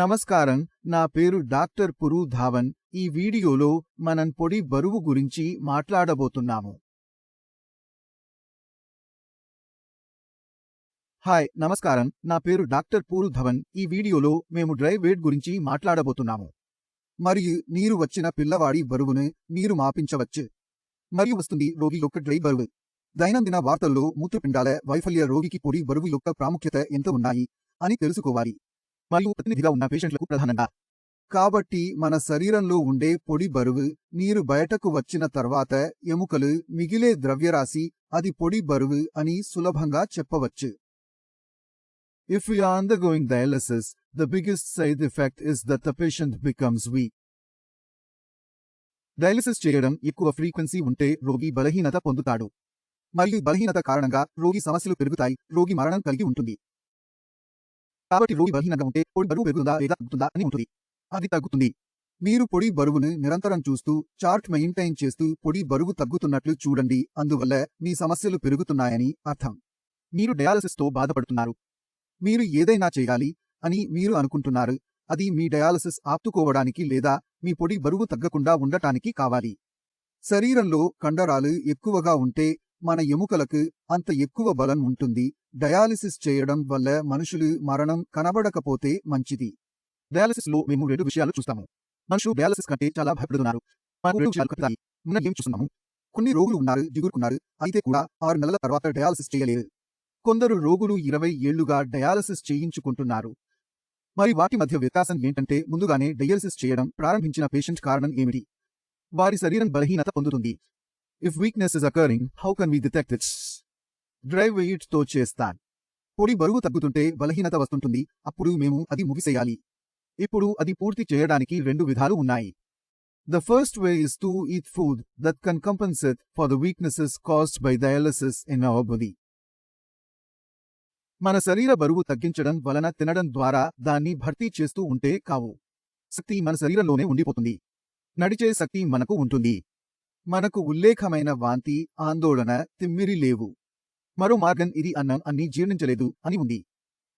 నమస్కారం, నా పేరు డాక్టర్ పురు ధావన్. ఈ వీడియోలో మనం పొడి బరువు గురించి మాట్లాడబోతున్నాము. హాయ్, నమస్కారం, నా పేరు డాక్టర్ పురు ధావన్. ఈ వీడియోలో మేము డ్రై వెయిట్ గురించి మాట్లాడబోతున్నాము. మరియు నీరు వచ్చిన పిల్లవాడి బరువును మీరు మాపించవచ్చు. మరియు వస్తుంది రోగి యొక్క డ్రై బరువు. దైనందిన వార్తల్లో మూత్రపిండాల వైఫల్య రోగికి పొడి బరువు యొక్క ప్రాముఖ్యత ఎంత ఉన్నాయి అని తెలుసుకోవాలి. మరియు ప్రతినిధిగా ఉన్న పేషెంట్లకు ప్రధానంగా. కాబట్టి మన శరీరంలో ఉండే పొడి బరువు నీరు బయటకు వచ్చిన తర్వాత ఎముకలు మిగిలే ద్రవ్యరాశి అది పొడి బరువు అని సులభంగా చెప్పవచ్చు. If we are undergoing dialysis, the biggest side effect is that the patient becomes weak. Dialysis చేయడం ఎక్కువ ఫ్రీక్వెన్సీ ఉంటే రోగి బలహీనత పొందుతాడు. మరియు బలహీనత కారణంగా రోగి సమస్యలు పెరుగుతాయి, రోగి మరణం కలిగి ఉంటుంది. కాబట్టి రోగి బలహీనంగా ఉంటే పొడి బరువు పెరుగుతుందా లేదా తగ్గుతుందా అని ఉంటుంది. అది తగ్గుతుంది. మీరు పొడి బరువును నిరంతరం చూస్తూ చార్ట్ మెయింటైన్ చేస్తూ పొడి బరువు తగ్గుతున్నట్లు చూడండి. అందువల్ల మీ సమస్యలు పెరుగుతున్నాయని అర్థం. మీరు డయాలసిస్తో బాధపడుతున్నారు. మీరు ఏదైనా చేయాలి అని మీరు అనుకుంటున్నారు. అది మీ డయాలసిస్ ఆపుకోవడానికి లేదా మీ పొడి బరువు తగ్గకుండా ఉండటానికి కావాలి. శరీరంలో కండరాలు ఎక్కువగా ఉంటే మన ఎముకలకు అంత ఎక్కువ బలం ఉంటుంది. డయాలిసిస్ చేయడం వల్ల మనుషులు మరణం కనబడకపోతే మంచిది. డయాలసిస్లో మేము 2 విషయాలు చూస్తాము. మనుషులు డయాలసిస్ కంటే చాలా భయపడుతున్నారు. మనకు 2 విషయాలు కలుగుతాయి. మనం ఏం చూస్తున్నాము? కొన్ని రోగులు ఉన్నారు, జిగురుకున్నారు, అయితే కూడా 6 నెలల తర్వాత డయాలసిస్ చేయలేరు. కొందరు రోగులు 20 ఏళ్లుగా డయాలసిస్ చేయించుకుంటున్నారు. మరి వాటి మధ్య వ్యత్యాసం ఏంటంటే ముందుగానే డయాలసిస్ చేయడం ప్రారంభించిన పేషెంట్ కారణం ఏమిటి? వారి శరీరం బలహీనత పొందుతుంది. If weakness is occurring, how can we detect it? Dry weight తో చేస్తాను. పొడి బరువు తగ్గుతుంటే బలహీనత వస్తుంటుంది. అప్పుడు మేము అది ముగిసేయాలి. ఇప్పుడు అది పూర్తి చేయడానికి 2 విధాలు ఉన్నాయి. The first way is to eat food that can compensate for the weaknesses caused by dialysis in our body. మన శరీర బరువు తగ్గించడం వలన తినడం ద్వారా దాన్ని భర్తీ చేస్తూ ఉంటే కావు. శక్తి మన శరీరంలోనే ఉండిపోతుంది. నడిచే శక్తి మనకు ఉంటుంది. మనకు ఉల్లేఖమైన వాంతి, ఆందోళన, తిమ్మిరి లేవు. మరో మార్గం ఇది అన్నం అన్ని జీర్ణించలేదు అని ఉంది.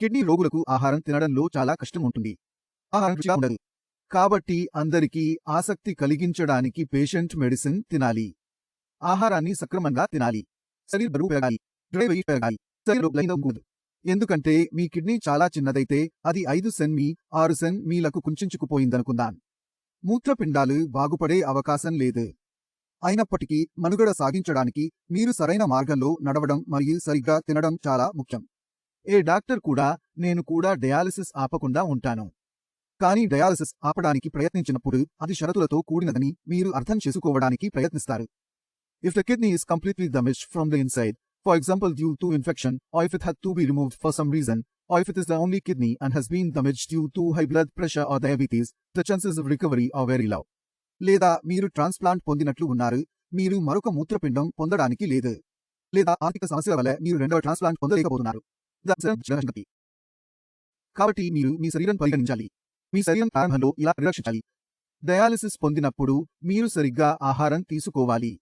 కిడ్నీ రోగులకు ఆహారం తినడంలో చాలా కష్టం ఉంటుంది. ఆహారం రుచిగా ఉండదు. కాబట్టి అందరికీ ఆసక్తి కలిగించడానికి పేషెంట్ మెడిసిన్ తినాలి. ఆహారాన్ని సక్రమంగా తినాలి. శరీర బరువు పెరగాలి. డ్రై వెయిట్ పెరగాలి. శరీరంలో బలహీనత ఉండకూడదు. ఎందుకంటే మీ కిడ్నీ చాలా చిన్నదైతే అది 5 సెం.మీ 6 సెం.మీలకు కుంచుకుపోయిందనుకుందాం. మూత్రపిండాలు బాగుపడే అవకాశం లేదు. అయినప్పటికీ మనుగడ సాగించడానికి మీరు సరైన మార్గంలో నడవడం మరియు సరిగ్గా తినడం చాలా ముఖ్యం. డాక్టర్ కూడా నేను కూడా డయాలసిస్ ఆపకుండా ఉంటాను. కానీ డయాలసిస్ ఆపడానికి ప్రయత్నించినప్పుడు అది షరతులతో కూడినదని మీరు అర్థం చేసుకోవడానికి ప్రయత్నిస్తారు. If the kidney is completely damaged from the inside, for example due to infection, or if it had to be removed for some reason, or if it is the only kidney and has been damaged due to high blood pressure or diabetes, the chances of recovery are very low. లేదా మీరు transplant పొందినట్లు ఉన్నారు, మీరు మరొక మూత్రపిండం పొందడానికి లేదు. లేదా ఆర్థిక సమస్యల వల్ల మీరు 2వ ట్రాన్స్ప్లాంట్ పొందలేకపోతున్నారు. కాబట్టి మీరు మీ శరీరం పరిగణించాలి. మీ శరీరం ప్రారంభంలో ఇలా పరిరక్షించాలి. డయాలిసిస్ పొందినప్పుడు మీరు సరిగ్గా ఆహారం తీసుకోవాలి.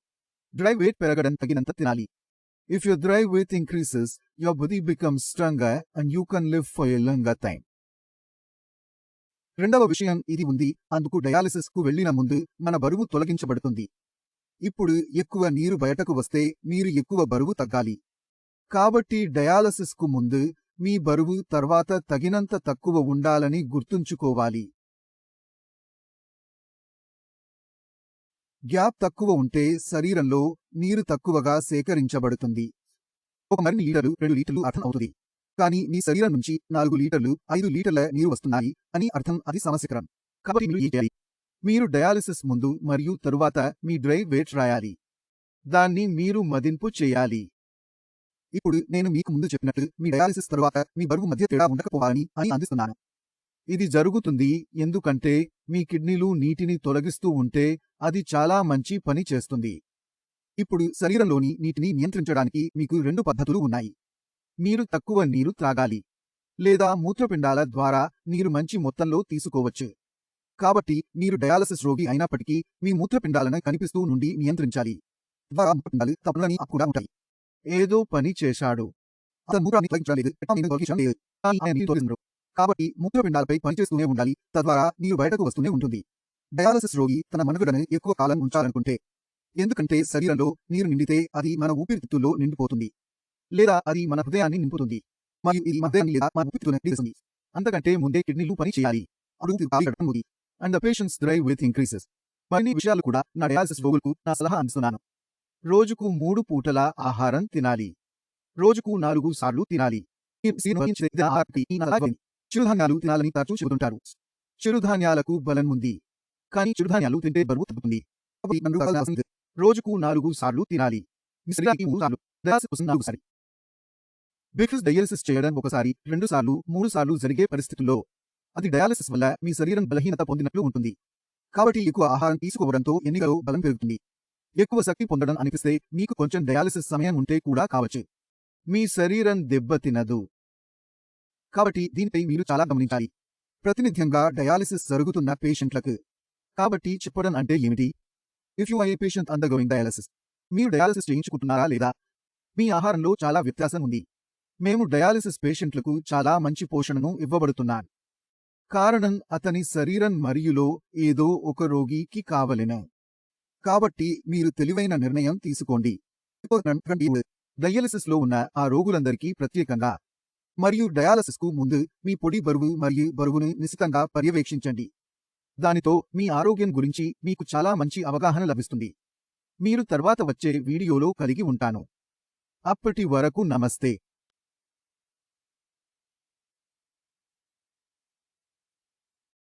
డ్రై వెయిట్ పెరగడం తగినంత తినాలి. If your dry weight increases, your body becomes stronger and you can live for a longer time. రెండవ విషయం ఇది ఉంది. అందుకు డయాలిసిస్ కు వెళ్లిన ముందు మన బరువు తొలగించబడుతుంది. ఇప్పుడు ఎక్కువ నీరు బయటకు వస్తే మీరు ఎక్కువ బరువు తగ్గాలి. కాబట్టి డయాలసిస్ కు ముందు మీ బరువు తర్వాత తగినంత తక్కువ ఉండాలని గుర్తుంచుకోవాలి. గ్యాప్ తక్కువ ఉంటే శరీరంలో నీరు తక్కువగా సేకరించబడుతుంది. ఒక మరిన్ని లీటర్లు 2 లీటర్లు అర్థం అవుతుంది. కానీ మీ శరీరం నుంచి 4 లీటర్లు 5 లీటర్ల నీరు వస్తున్నాయి అని అర్థం. అది సమస్యకరం. కాబట్టి మీరు ఏం చేయాలి? మీరు డయాలిసిస్ ముందు మరియు తరువాత మీ డ్రై వెయిట్ రాయాలి. దాన్ని మీరు మదింపు చేయాలి. ఇప్పుడు నేను మీకు ముందు చెప్పినట్లు మీ డయాలిసిస్ తరువాత మీ బరువు మధ్య తేడా ఉండకపోవాలని అని అందిస్తున్నాను. ఇది జరుగుతుంది ఎందుకంటే మీ కిడ్నీలు నీటిని తొలగిస్తూ ఉంటే అది చాలా మంచి పని చేస్తుంది. ఇప్పుడు శరీరంలోని నీటిని నియంత్రించడానికి మీకు 2 పద్ధతులు ఉన్నాయి. మీరు తక్కువ నీరు త్రాగాలి, లేదా మూత్రపిండాల ద్వారా నీరు మంచి మొత్తంలో తీసుకోవచ్చు. కాబట్టి మీరు డయాలసిస్ రోగి అయినప్పటికీ మీ మూత్రపిండాలను కనిపిస్తూ నుండి నియంత్రించాలి. ద్వారా మూత్రపిండాలు తప్పులని కూడా ఉంటాయి. ఏదో పని చేశాడు. అతను మూత్రాన్ని తొలగించడం లేదు, కానీ తొలగించడం లేదు. కానీ ఆయన నీరు తొలగిస్తున్నారు. కాబట్టి మూత్రపిండాలపై పనిచేస్తూనే ఉండాలి, తద్వారా నీరు బయటకు వస్తూనే ఉంటుంది. డయాలసిస్ రోగి తన మనుగడను ఎక్కువ కాలం ఉంచాలనుకుంటే, ఎందుకంటే శరీరంలో నీరు నిండితే అది మన ఊపిరితిత్తుల్లో నిండిపోతుంది, లేదా అది మన హృదయాన్ని నింపుతుంది, మరియు ఇది మన హృదయాన్ని లేదా మన ఊపిరితిత్తులను నిండిస్తుంది. అంతకంటే ముందే కిడ్నీలు పని చేయాలి. అప్పుడు కాలి and the patients drive with increases. మరిన్ని విషయాలు కూడా నా డయాలసిస్ రోగులకు నా సలహా అందిస్తున్నాను. రోజుకు 3 పూటల ఆహారం తినాలి. రోజుకు 4 సార్లు తినాలి. చిరుధాన్యాలు తినాలని తరచూ చెబుతుంటారు. చిరుధాన్యాలకు బలం ఉంది, కానీ చిరుధాన్యాలు తింటే బరువు తగ్గుతుంది. రోజుకు 4 సార్లు తినాలి. మీ శరీరానికి 3 సార్లు, డయాలసిస్ కోసం 4 సార్లు. బికాస్ డయాలసిస్ చేయడం ఒకసారి, 2 సార్లు, 3 సార్లు జరిగే పరిస్థితుల్లో అది డయాలసిస్ వల్ల మీ శరీరం బలహీనత పొందినట్లు ఉంటుంది. కాబట్టి ఎక్కువ ఆహారం తీసుకోవడంతో ఎన్నికలో బలం పెరుగుతుంది. ఎక్కువ శక్తి పొందడం అనిపిస్తే మీకు కొంచెం డయాలసిస్ సమయం ఉంటే కూడా కావచ్చు. మీ శరీరం దెబ్బతినదు. కాబట్టి దీనిపై మీరు చాలా గమనించాలి. ప్రతినిధ్యంగా డయాలసిస్ జరుగుతున్న పేషెంట్లకు. కాబట్టి చెప్పడం అంటే ఏమిటి? If you are a patient undergoing dialysis, మీరు డయాలసిస్ చేయించుకుంటున్నారా లేదా? మీ ఆహారంలో చాలా వ్యత్యాసం ఉంది. మేము డయాలసిస్ పేషెంట్లకు చాలా మంచి పోషణను ఇవ్వబడుతున్నాం. కారణం అతని శరీరం మరియులో ఏదో ఒక రోగికి కావలెను. కాబట్టి మీరు తెలివైన నిర్ణయం తీసుకోండి. డయాలసిస్లో ఉన్న ఆ రోగులందరికీ ప్రత్యేకంగా మరియు డయాలసిస్కు ముందు మీ పొడి బరువు మరియు బరువును నిశితంగా పర్యవేక్షించండి. దానితో మీ ఆరోగ్యం గురించి మీకు చాలా మంచి అవగాహన లభిస్తుంది. మీరు తర్వాత వచ్చే వీడియోలో కలిగి ఉంటాను. అప్పటి వరకు నమస్తే.